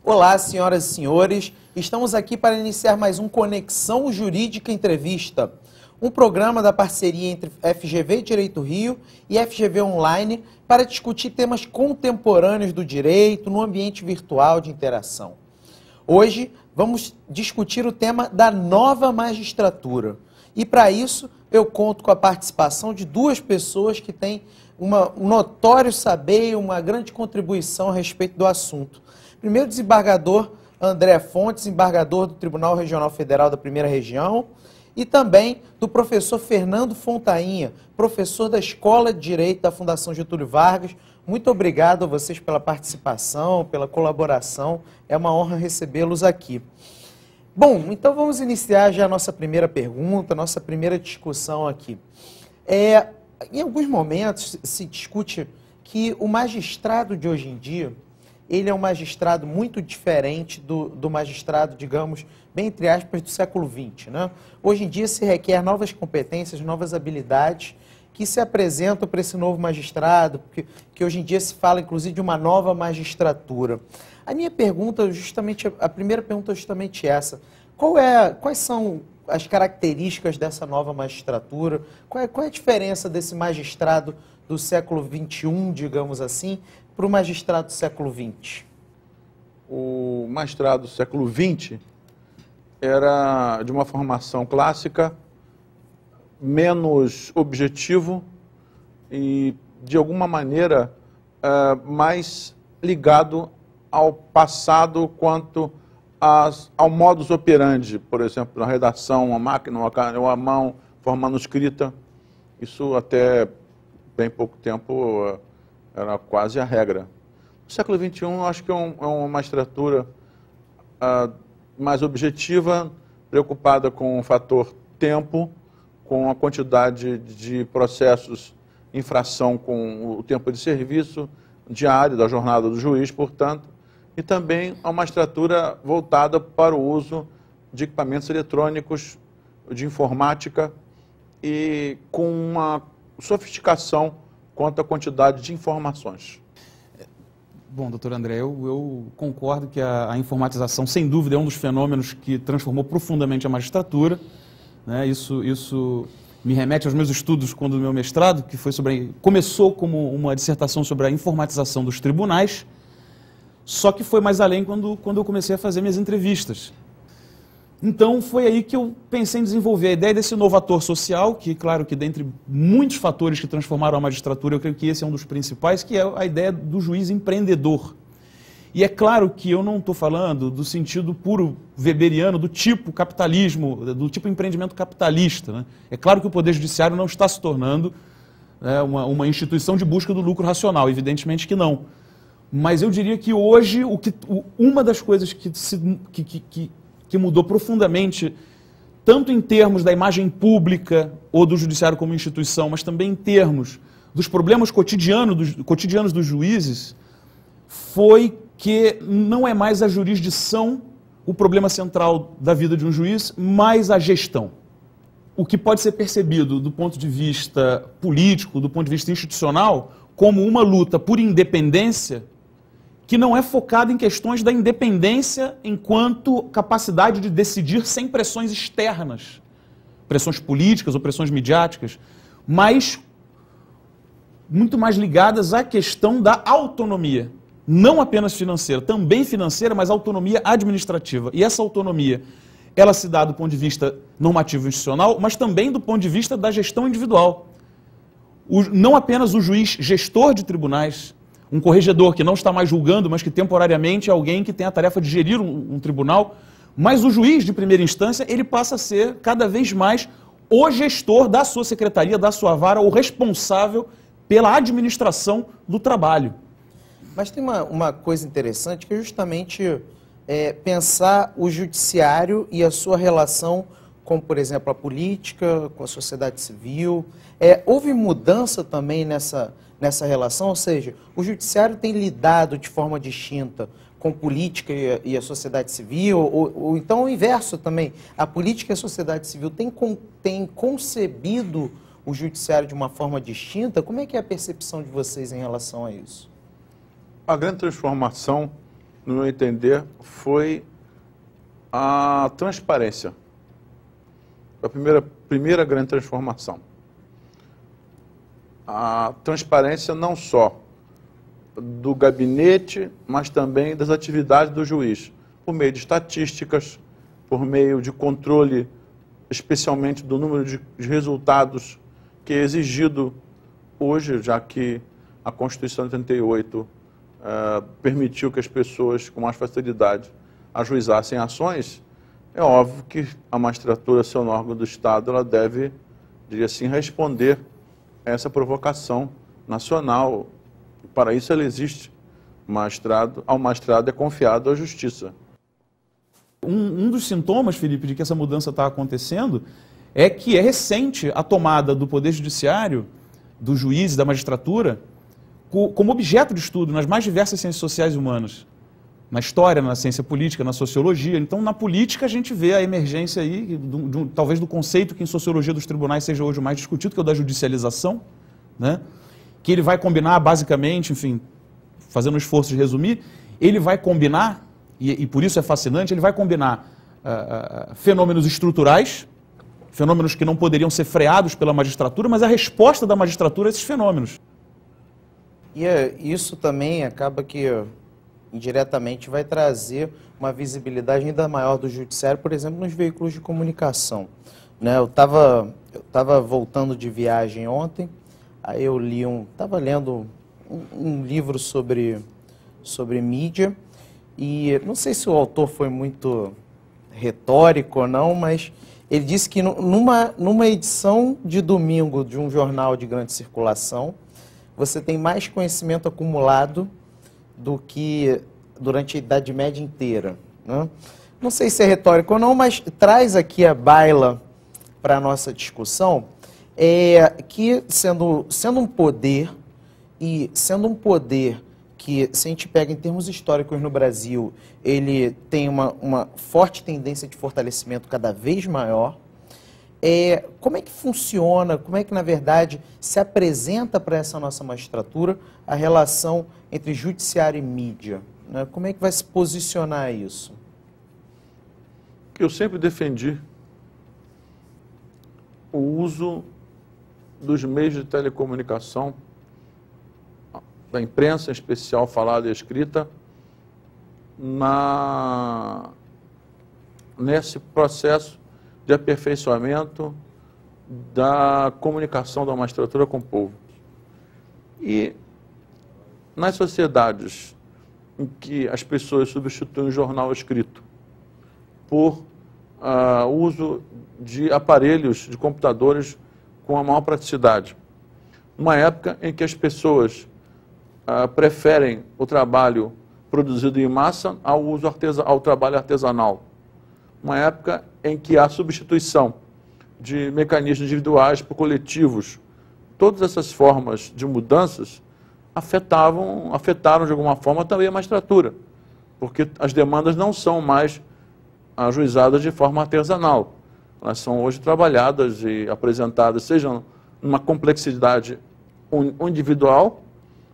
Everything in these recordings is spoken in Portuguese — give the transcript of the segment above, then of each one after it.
Olá, senhoras e senhores. Estamos aqui para iniciar mais um Conexão Jurídica Entrevista, um programa da parceria entre FGV Direito Rio e FGV Online para discutir temas contemporâneos do direito no ambiente virtual de interação. Hoje vamos discutir o tema da nova magistratura. E para isso eu conto com a participação de duas pessoas que têm um notório saber e uma grande contribuição a respeito do assunto. Primeiro, desembargador André Fontes, desembargador do Tribunal Regional Federal da Primeira Região, e também do professor Fernando Fontainha, professor da Escola de Direito da Fundação Getúlio Vargas. Muito obrigado a vocês pela participação, pela colaboração. É uma honra recebê-los aqui. Bom, então vamos iniciar já a nossa primeira pergunta, a nossa primeira discussão aqui. Em alguns momentos se discute que o magistrado de hoje em dia, ele é um magistrado muito diferente do magistrado, digamos, bem entre aspas, do século XX, né? Hoje em dia se requer novas competências, novas habilidades que se apresentam para esse novo magistrado, que hoje em dia se fala, inclusive, de uma nova magistratura. A minha pergunta, a primeira pergunta é justamente essa. Quais são as características dessa nova magistratura? Qual é a diferença desse magistrado do século XXI, digamos assim, para o magistrado do século XX? O magistrado do século XX era de uma formação clássica, menos objetivo e, de alguma maneira, mais ligado ao passado quanto ao modus operandi, por exemplo, na redação, a máquina, ou a mão, forma manuscrita. Isso até bem pouco tempo era quase a regra. No século XXI, eu acho que é uma magistratura mais objetiva, preocupada com o fator tempo, com a quantidade de processos, infração com o tempo de serviço diário da jornada do juiz, portanto, e também a magistratura voltada para o uso de equipamentos eletrônicos, de informática e com uma sofisticação quanto à quantidade de informações. Bom, doutor André, eu concordo que a informatização, sem dúvida, é um dos fenômenos que transformou profundamente a magistratura, né? Isso me remete aos meus estudos quando o meu mestrado, que começou como uma dissertação sobre a informatização dos tribunais, só que foi mais além quando eu comecei a fazer minhas entrevistas. Então, foi aí que eu pensei em desenvolver a ideia desse novo ator social, que, claro, que dentre muitos fatores que transformaram a magistratura, eu creio que esse é um dos principais, que é a ideia do juiz empreendedor. E é claro que eu não estou falando do sentido puro weberiano, do tipo capitalismo, do tipo empreendimento capitalista, né? É claro que o Poder Judiciário não está se tornando uma instituição de busca do lucro racional, evidentemente que não. Mas eu diria que hoje, uma das coisas que mudou profundamente, tanto em termos da imagem pública ou do judiciário como instituição, mas também em termos dos problemas cotidianos dos juízes, foi que não é mais a jurisdição o problema central da vida de um juiz, mas a gestão. O que pode ser percebido do ponto de vista político, do ponto de vista institucional, como uma luta por independência, que não é focado em questões da independência enquanto capacidade de decidir sem pressões externas, pressões políticas ou pressões midiáticas, mas muito mais ligadas à questão da autonomia, não apenas financeira, também financeira, mas autonomia administrativa. E essa autonomia, ela se dá do ponto de vista normativo institucional, mas também do ponto de vista da gestão individual. Não apenas o juiz gestor de tribunais, um corregedor que não está mais julgando, mas que temporariamente é alguém que tem a tarefa de gerir um tribunal, mas o juiz de primeira instância, ele passa a ser cada vez mais o gestor da sua secretaria, da sua vara, o responsável pela administração do trabalho. Mas tem uma coisa interessante que é justamente pensar o judiciário e a sua relação com, por exemplo, a política, com a sociedade civil. Houve mudança também nessa relação, ou seja, o judiciário tem lidado de forma distinta com política e a sociedade civil, ou então o inverso também, a política e a sociedade civil têm concebido o judiciário de uma forma distinta? Como é que é a percepção de vocês em relação a isso? A grande transformação no meu entender, foi a transparência. A primeira grande transformação. A transparência não só do gabinete, mas também das atividades do juiz, por meio de estatísticas, por meio de controle, especialmente do número de resultados que é exigido hoje, já que a Constituição de 88 permitiu que as pessoas com mais facilidade ajuizassem ações. É óbvio que a magistratura, sendo órgão do Estado, ela deve, diria assim, responder a essa provocação nacional. Para isso ela existe. Ao magistrado é confiado a justiça. Um dos sintomas, Felipe, de que essa mudança está acontecendo é que é recente a tomada do Poder Judiciário, do juiz e da magistratura, como objeto de estudo nas mais diversas ciências sociais e humanas. Na história, na ciência política, na sociologia. Então, na política, a gente vê a emergência aí, talvez do conceito que em sociologia dos tribunais seja hoje o mais discutido, que é o da judicialização, né? Que ele vai combinar, basicamente, enfim, fazendo um esforço de resumir, ele vai combinar, e por isso é fascinante, ele vai combinar fenômenos estruturais, fenômenos que não poderiam ser freados pela magistratura, mas a resposta da magistratura a esses fenômenos. E isso também acaba que indiretamente vai trazer uma visibilidade ainda maior do judiciário, por exemplo, nos veículos de comunicação. Né? Eu estava voltando de viagem ontem, aí eu estava lendo um livro sobre mídia, e não sei se o autor foi muito retórico ou não, mas ele disse que numa edição de domingo de um jornal de grande circulação, você tem mais conhecimento acumulado do que durante a Idade Média inteira. Né? Não sei se é retórico ou não, mas traz aqui a baila para a nossa discussão, que sendo um poder, e sendo um poder que, se a gente pega em termos históricos no Brasil, ele tem uma forte tendência de fortalecimento cada vez maior. Como é que funciona, como é que, na verdade, se apresenta para essa nossa magistratura a relação entre judiciário e mídia? Né? Como é que vai se posicionar isso? Que eu sempre defendi o uso dos meios de telecomunicação, da imprensa em especial, falada e escrita, nesse processo de aperfeiçoamento da comunicação da magistratura com o povo. E nas sociedades em que as pessoas substituem o jornal escrito por uso de aparelhos, de computadores com a maior praticidade, uma época em que as pessoas preferem o trabalho produzido em massa ao trabalho artesanal, uma época em que há substituição de mecanismos individuais por coletivos. Todas essas formas de mudanças afetaram de alguma forma também a magistratura, porque as demandas não são mais ajuizadas de forma artesanal. Elas são hoje trabalhadas e apresentadas, seja numa complexidade individual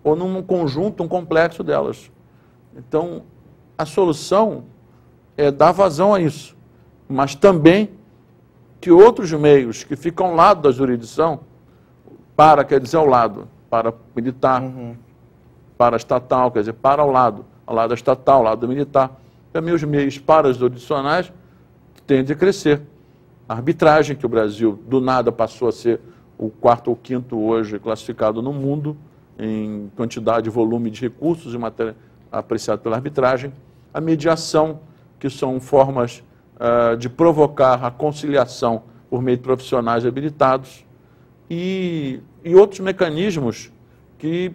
ou num conjunto, um complexo delas. Então, a solução é dar vazão a isso, mas também que outros meios que ficam ao lado da jurisdição, quer dizer, ao lado, para militar, para estatal, quer dizer, ao lado da estatal, ao lado do militar, também os meios para jurisdicionais tendem a crescer. A arbitragem, que o Brasil do nada passou a ser o quarto ou quinto hoje classificado no mundo em quantidade e volume de recursos em matéria apreciado pela arbitragem. A mediação, que são formas de provocar a conciliação por meio de profissionais habilitados, e outros mecanismos que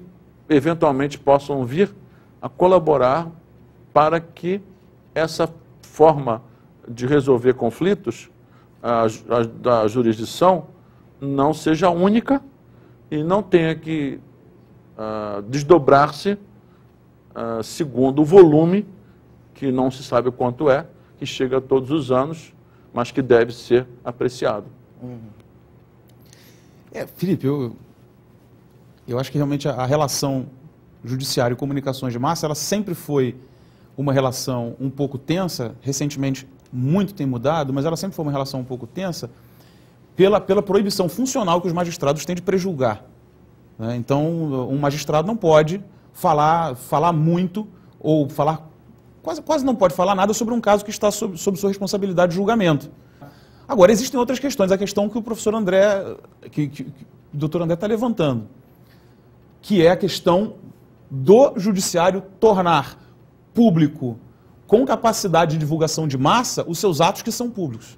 eventualmente possam vir a colaborar para que essa forma de resolver conflitos da jurisdição não seja única e não tenha que desdobrar-se segundo o volume, que não se sabe quanto é, que chega todos os anos, mas que deve ser apreciado. Felipe, eu acho que realmente a relação judiciário e comunicações de massa, ela sempre foi uma relação um pouco tensa, recentemente muito tem mudado, mas ela sempre foi uma relação um pouco tensa, pela proibição funcional que os magistrados têm de prejulgar. Né? Então, um magistrado não pode falar muito, ou falar, quase não pode falar nada sobre um caso que está sob sua responsabilidade de julgamento. Agora, existem outras questões, a questão que o professor André, que o doutor André está levantando, que é a questão do judiciário tornar público, com capacidade de divulgação de massa, os seus atos que são públicos.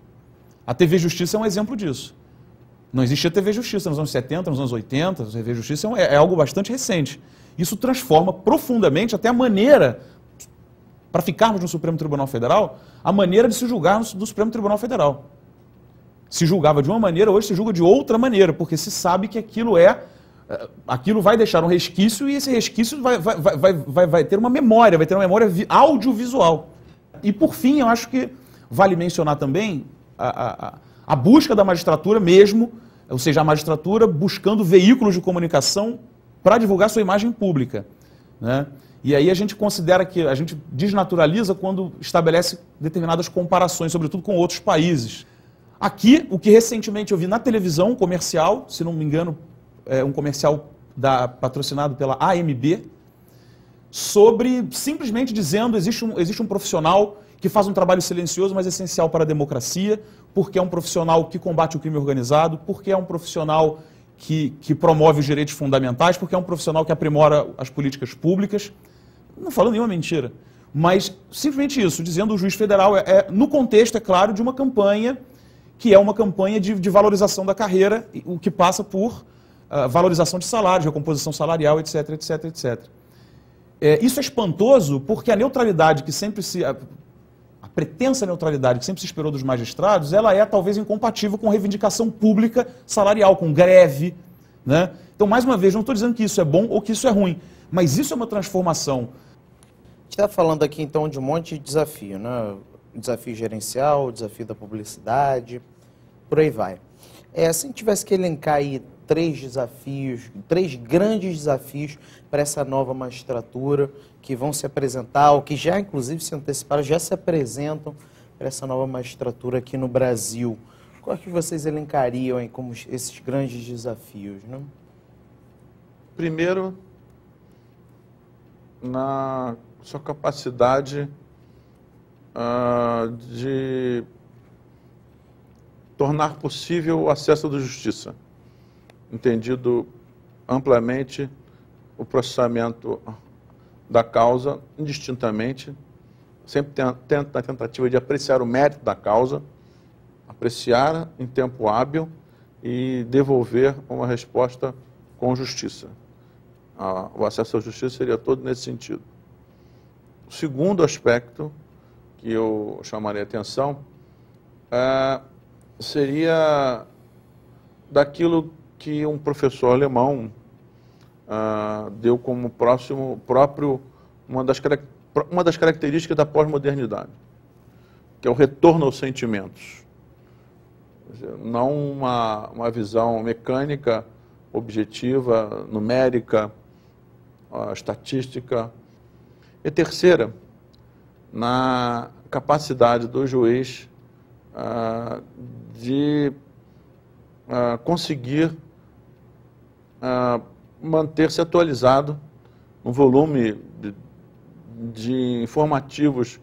A TV Justiça é um exemplo disso. Não existia TV Justiça nos anos 70, nos anos 80, a TV Justiça é algo bastante recente. Isso transforma profundamente até a maneira, para ficarmos no Supremo Tribunal Federal, a maneira de se julgar no Supremo Tribunal Federal. Se julgava de uma maneira, hoje se julga de outra maneira, porque se sabe que aquilo vai deixar um resquício e esse resquício vai ter uma memória, vai ter uma memória audiovisual. E por fim, eu acho que vale mencionar também a busca da magistratura mesmo, ou seja, a magistratura buscando veículos de comunicação para divulgar sua imagem pública. Né? E aí a gente considera que a gente desnaturaliza quando estabelece determinadas comparações, sobretudo com outros países. Aqui, o que recentemente eu vi na televisão, um comercial, se não me engano, um comercial patrocinado pela AMB, sobre simplesmente dizendo existe um profissional que faz um trabalho silencioso, mas essencial para a democracia, porque é um profissional que combate o crime organizado, porque é um profissional que promove os direitos fundamentais, porque é um profissional que aprimora as políticas públicas. Não falando nenhuma mentira, mas simplesmente isso, dizendo o juiz federal, no contexto, é claro, de uma campanha que é uma campanha de valorização da carreira, o que passa por valorização de salários, recomposição salarial, etc, etc, etc. Isso é espantoso porque a neutralidade que sempre a pretensa neutralidade que sempre se esperou dos magistrados, ela é talvez incompatível com reivindicação pública salarial, com greve. Né? Então, mais uma vez, não estou dizendo que isso é bom ou que isso é ruim, mas isso é uma transformação. A gente está falando aqui, então, de um monte de desafio, né? O desafio gerencial, o desafio da publicidade, por aí vai. Se a gente tivesse que elencar aí três grandes desafios para essa nova magistratura que vão se apresentar, ou que já, inclusive, se anteciparam, já se apresentam para essa nova magistratura aqui no Brasil. Qual é que vocês elencariam aí como esses grandes desafios? Né? Primeiro, na sua capacidade de tornar possível o acesso à justiça, entendido amplamente o processamento da causa, indistintamente, sempre na tentativa de apreciar o mérito da causa, apreciar em tempo hábil e devolver uma resposta com justiça. O acesso à justiça seria todo nesse sentido. O segundo aspecto que eu chamaria a atenção seria daquilo que um professor alemão deu como próprio uma das características da pós-modernidade, que é o retorno aos sentimentos. Não uma visão mecânica, objetiva, numérica, estatística. E terceira, na capacidade do juiz de conseguir manter-se atualizado no volume de informativos.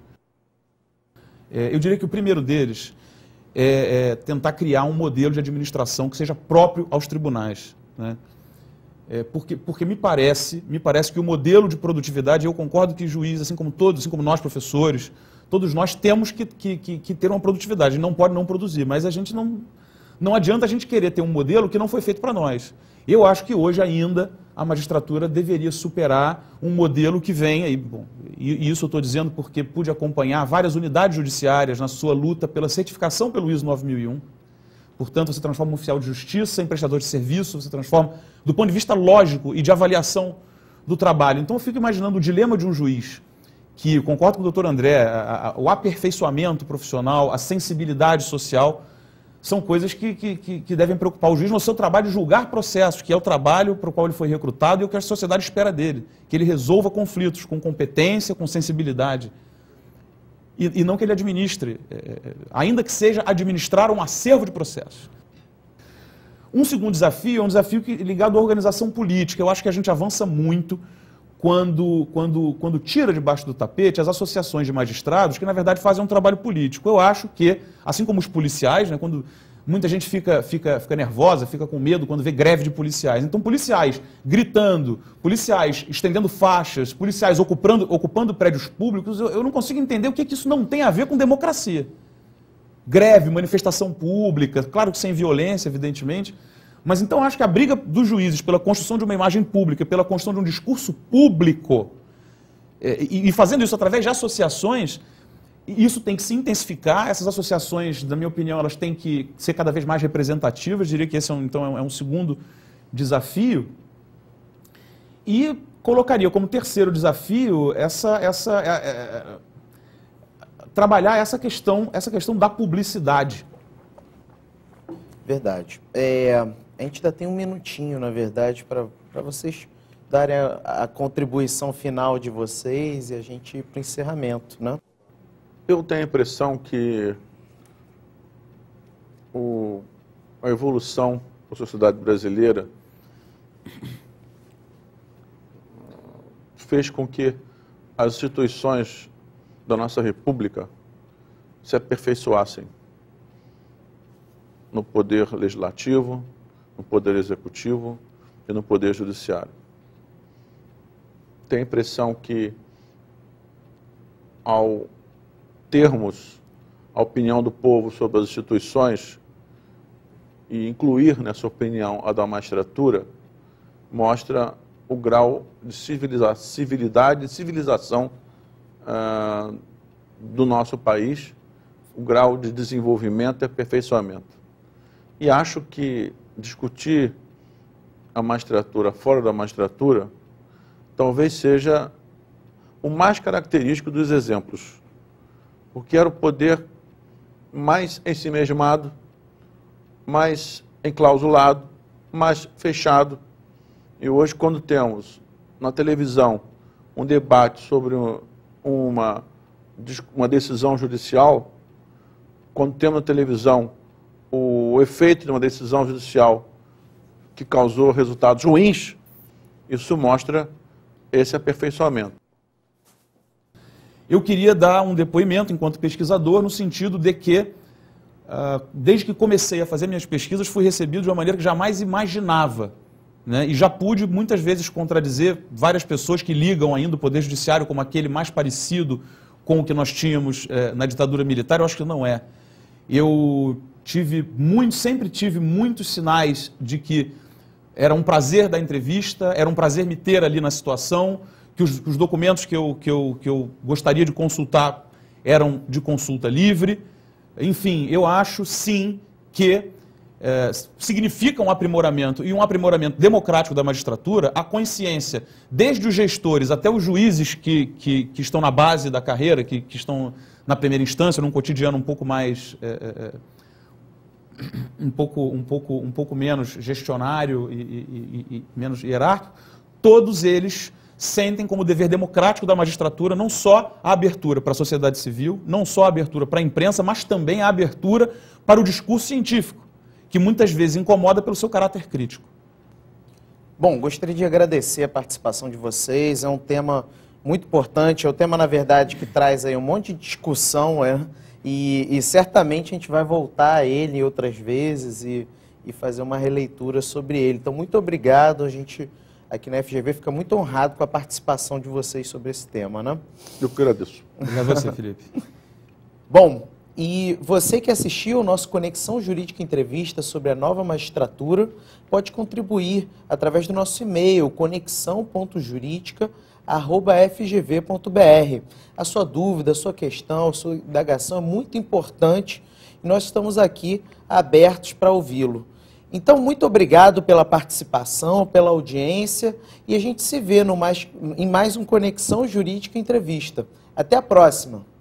Eu diria que o primeiro deles é tentar criar um modelo de administração que seja próprio aos tribunais. Né? Porque me parece que o modelo de produtividade, eu concordo que juiz, assim como todos, assim como nós professores, todos nós temos que ter uma produtividade, não pode não produzir, mas a gente não adianta a gente querer ter um modelo que não foi feito para nós. Eu acho que hoje ainda a magistratura deveria superar um modelo que vem aí, bom, e isso eu estou dizendo porque pude acompanhar várias unidades judiciárias na sua luta pela certificação pelo ISO 9001. Portanto, você transforma um oficial de justiça em prestador de serviço, você transforma do ponto de vista lógico e de avaliação do trabalho. Então eu fico imaginando o dilema de um juiz que, concordo com o doutor André, o aperfeiçoamento profissional, a sensibilidade social são coisas que devem preocupar o juiz no seu trabalho de julgar processos, que é o trabalho para o qual ele foi recrutado e o que a sociedade espera dele, que ele resolva conflitos com competência, com sensibilidade, e não que ele administre, ainda que seja administrar um acervo de processos. Um segundo desafio é um desafio ligado à organização política. Eu acho que a gente avança muito quando tira debaixo do tapete as associações de magistrados que, na verdade, fazem um trabalho político. Eu acho que, assim como os policiais, né, quando muita gente fica nervosa, fica com medo quando vê greve de policiais. Então, policiais gritando, policiais estendendo faixas, policiais ocupando prédios públicos, eu não consigo entender o que isso não tem a ver com democracia. Greve, manifestação pública, claro que sem violência, evidentemente, mas então acho que a briga dos juízes pela construção de uma imagem pública, pela construção de um discurso público, e fazendo isso através de associações, isso tem que se intensificar. Essas associações, na minha opinião, elas têm que ser cada vez mais representativas. Diria que esse então é um segundo desafio. E colocaria como terceiro desafio trabalhar essa questão da publicidade. Verdade. A gente ainda tem um minutinho, na verdade, para vocês darem a contribuição final de vocês e a gente ir para o encerramento, né? Eu tenho a impressão que a evolução da sociedade brasileira fez com que as instituições da nossa República se aperfeiçoassem no poder legislativo, no poder executivo e no poder judiciário. Tenho a impressão que, ao termos a opinião do povo sobre as instituições e incluir nessa opinião a da magistratura, mostra o grau de civilidade e civilização do nosso país, o grau de desenvolvimento e aperfeiçoamento. E acho que discutir a magistratura fora da magistratura talvez seja o mais característico dos exemplos, porque era o poder mais ensimesmado, mais enclausulado, mais fechado. E hoje, quando temos na televisão um debate sobre uma decisão judicial, quando temos na televisão o efeito de uma decisão judicial que causou resultados ruins, isso mostra esse aperfeiçoamento. Eu queria dar um depoimento enquanto pesquisador no sentido de que, desde que comecei a fazer minhas pesquisas, fui recebido de uma maneira que jamais imaginava, né? E já pude muitas vezes contradizer várias pessoas que ligam ainda o Poder Judiciário como aquele mais parecido com o que nós tínhamos na ditadura militar. Eu acho que não é. Eu sempre tive muitos sinais de que era um prazer dar entrevista, era um prazer me ter ali na situação, que os documentos que eu gostaria de consultar eram de consulta livre. Enfim, eu acho sim que significa um aprimoramento, e um aprimoramento democrático da magistratura, a consciência, desde os gestores até os juízes que estão na base da carreira, que estão na primeira instância, num cotidiano um pouco mais... um pouco menos gestionário e menos hierárquico, todos eles sentem como dever democrático da magistratura não só a abertura para a sociedade civil, não só a abertura para a imprensa, mas também a abertura para o discurso científico, que muitas vezes incomoda pelo seu caráter crítico. Bom, gostaria de agradecer a participação de vocês. É um tema muito importante, é um tema, na verdade, que traz aí um monte de discussão, e certamente a gente vai voltar a ele outras vezes e fazer uma releitura sobre ele. Então, muito obrigado. A gente, aqui na FGV, fica muito honrado com a participação de vocês sobre esse tema, né? Eu que agradeço. Obrigado a você, Felipe. Bom, e você que assistiu ao nosso Conexão Jurídica Entrevista sobre a nova magistratura, pode contribuir através do nosso e-mail, conexão.jurídica@fgv.br. A sua dúvida, a sua questão, a sua indagação é muito importante e nós estamos aqui abertos para ouvi-lo. Então, muito obrigado pela participação, pela audiência, e a gente se vê em mais um Conexão Jurídica Entrevista. Até a próxima!